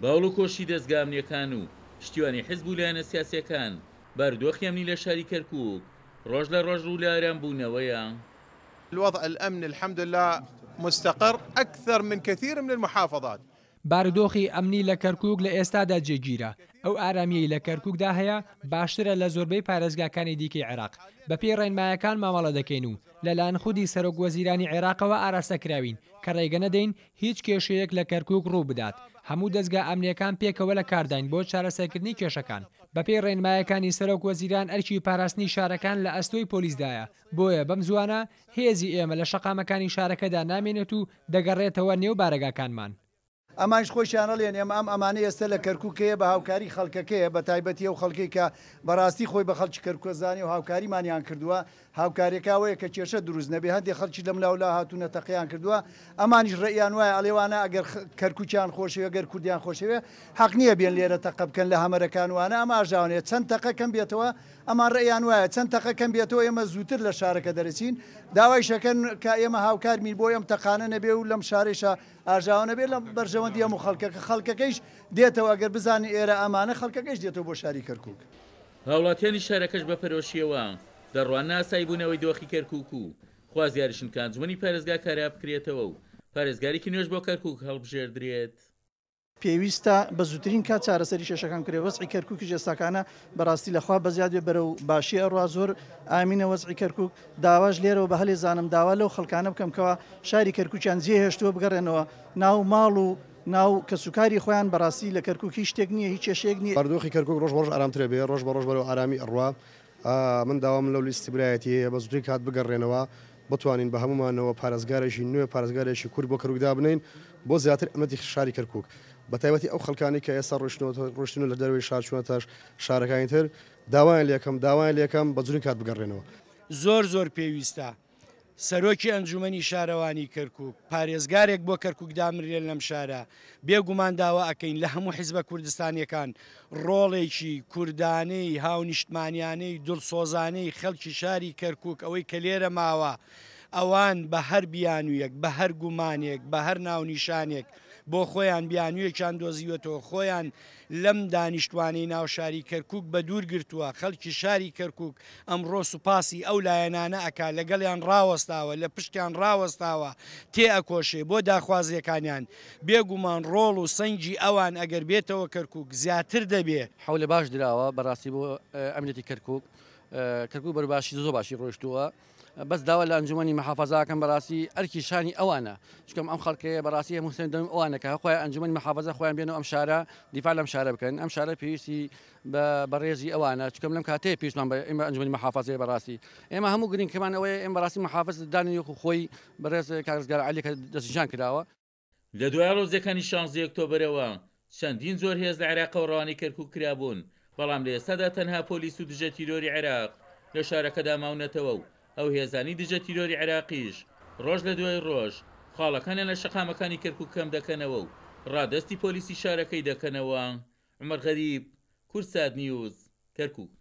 باوڵ و کۆشی دەستگامنیەکان و پشتیوانی حیزب و لایەنە سیاسیەکان بارودۆخی ئەمنی لە شاری کەرکووک ڕۆژ لە ڕۆژ ڕوو لە ئارامبوونەوەیە. الوضع الأمني الحمد لله مستقر أكثر من كثير من المحافظات. بارودۆخی ئەمنی لە کەرکووک لە ئێستادا جێگیرە. ئەو ئارامیەی لە کەرکووکدا هەیە باشترە لە زۆربەی پارێزگاکانی دیکەی عێراق. بەپێی ڕێنمایەکان مامەڵە دەکەین و لەلایەن خودی سەرۆک وەزیرانی عێراقەوە ئاراستەکراوین کە ڕێگە نەدەین هیچ کێشەیەک لە کەرکووک ڕوو بدات. هەموو دەستگا ئەمنیەکان پێکەوە لە کارداین بۆ چارەسەرکردنی کێشەکان. بەپێی ڕێنمایەکانی سەرۆک وەزیران ئەرکی پاراستنی شارەکان لە ئەستۆی پۆلیسدایە. بۆیە بەم زوانە هێزی ئێمە لە شەقامەکانی شارەکەدا نامێنێت و دەگەڕێتەوە نێو بارەگاکانمان. ئەمانش خۆشیانەڵێن ئێمە ئەم ئەمانەی ئێستا لە کەرکووکەیە بە هاوکاری خەڵکەکەیە بە تایبەتی ئەو خەڵکی کە بەڕاستی خۆی بە خەڵکی کەرکووکزانی و هاوکاریمانیان کردووە هاوکاریەکەوەیە کە کێشە دروست نەبێ هەندێک خەڵکی لەم لاولا هاتوونە تەقییان کردووە ئەمانیش ڕێیان وایە ئەڵێوانە ئەگەر کەرکووکیان خۆشەوە گەر کوردیان خۆشەوێ حەق نییە بێن لێرە تەقە بکەن لە هەمەرەکان وانە ئەمە ئاژاوانێت چەند تەقەکەم بێتەوە ئەمان ڕێیان وایە چەند تەقەکەم بێتەوە ئێمە زووتر لە شارەکە دەرەچین داوای شەکەن کە ئێمە هاوکارمین بۆ ئەم تەقانە نەبێ و لەم شارێشە ئاژاوانە بێت لە بەرژەوەندی هەموو خەڵکەکە خەڵکەکەیش دێتەوە ئەگەر بزانانی ئێرە ئەمانە خەڵکەکەش دێتەوە بۆ شاری کەرکووک. هاوڵاتیانی شارەکەش بە پەرۆشیەوە دەڕوان ناسایی بوونەوەی دۆخی کەرکووک و خوازیاریشن کانجومنی پارێزگا کارا بکرێتەوە و پارێزگارێکی نوێژ بۆ کەرکووک هەڵبژێردرێت. پێویستە بە زووترین کات چارەسەری شێشەکان کرێ وەزعی کەرکووکی ێستاکانە بەڕاستی لەخوا بەزیاد بێ بەرە و باشی ئەڕوا زۆر ئامینە وەزعی کەرکووک داواش لێرەوە بە هەلێ زانم داوا لەو خەڵکانە بکەمکەوە شاری کەرکووکیان جێهێشتووە بگەڕێنەوە ناو ماڵ و ناو کەسوکاری خۆیان بەڕاستی لە کەرکووکی شتێک نییە هیچ کێشەیەک نییە. بەردۆخی کەرکووک ڕۆژ ڕۆژ ئارامترە بێ ڕۆژ بە ڕۆژ بەرەو ئارامی ئەڕوا من داوام لەو لیستی برایەتی هەیە بە زووتری کات بگەڕێنەوە بتوانین بە هەمومانەوە پارێزگارێکی نوێ پارێزگارێکی کورد بۆ کەرکووکدا بنین بۆ زیاتر ئەمەتی شاری کەرکووک بە تایبەتی ئەو خەڵکانی کە ئێستا ڕۆشتن لە دەروی شار چوونەتەش شارەکانی تر داوایان لێکەم بە زووترین کات بگەڕێنەوە. زۆر پێویستە سەرۆکی ئەنجومەنی شارەوانی کەرکووک پارێزگارێک بۆ کەرکووک دامرێن لەم شارە بێگومان داوا ئەەکەین لە هەموو حیزبە کوردستانیەکان ڕۆڵێکی کوردانەی هاونیشتمانیانەی دڵسۆزانەی خەڵکی شاری کەرکووک ئەوەی کە لێرە ماوە ئەوان بە هەر بیانوویەک بە هەر گومانێک بە هەر ناونیشانێک بۆ خۆیان بیانوویەکیان دۆزیوێتەوە خۆیان لەم دانیشتوانەی ناو شاری کەرکووک بە دوور گرتووە خەڵکی شاری کەرکووک ئەمڕۆ سوپاسی ئەو لایەنانە ئەکا لەگەڵیان ڕاوەستاوە لە پشتیان ڕاوەستاوە تێ ئەکۆشێ بۆ داخوازیەکانیان بێگومان ڕۆڵ و سەنگی ئەوان ئەگەر بێتەوە کەرکووک زیاتر دەبێ. حەولە باش دراوە بەڕاستی بۆ ئەمنیەتی کەرکووک کەرکووک بەرباشی زۆر باشی ڕۆیشتووە بەس داوا لە ئەنجومەنی مەحافەزاکەم بەڕاستی ئەرکی شانی ئەوانە چکەم ئەم خەڵکەیە بەڕاستی هەموو دەم ئەوانەکە خۆیان ئەنجومەنی مەحافەزە خۆیان بێنەوە ئەم شارە دیفاع لەم شارە بکەن ئەم شارە پێویستی بە ڕێزی ئەوانە چکەم لەم کاتەیە پێویستمان بە ئێمە ئەنجومەنی مەحافەزەیە بەڕاستی ئێمە هەموو گرنگکەمان ئەوەیە ئێمە بەڕاستی مەحافەز دانیوەکو خۆی بەڕێز کارگەزار عەلی کە دەستنیشان کراوە. لە دوای ڕۆژەکانی 16 ئۆکتۆبرەوە چەندین زۆر هێز لە عێراقەوە ڕەوانەی کەرکووک کرابوون بەڵام لە ئێستادا تەنها پۆلیس و دژە تیرۆری عێراق لە شارەکەدا ماونەتەوە و ئەو هێزانی دژە تیرۆری عێراقیش ڕۆژ لە دوای ڕۆژ خاڵەکانیان لە شەقامەکانی کەرکووک کەم دەکەنەوە و ڕادستی پۆلیسی شارەکەی دەکەنەوە. عومەر غەریب، کورسات نیوز، کەرکووک.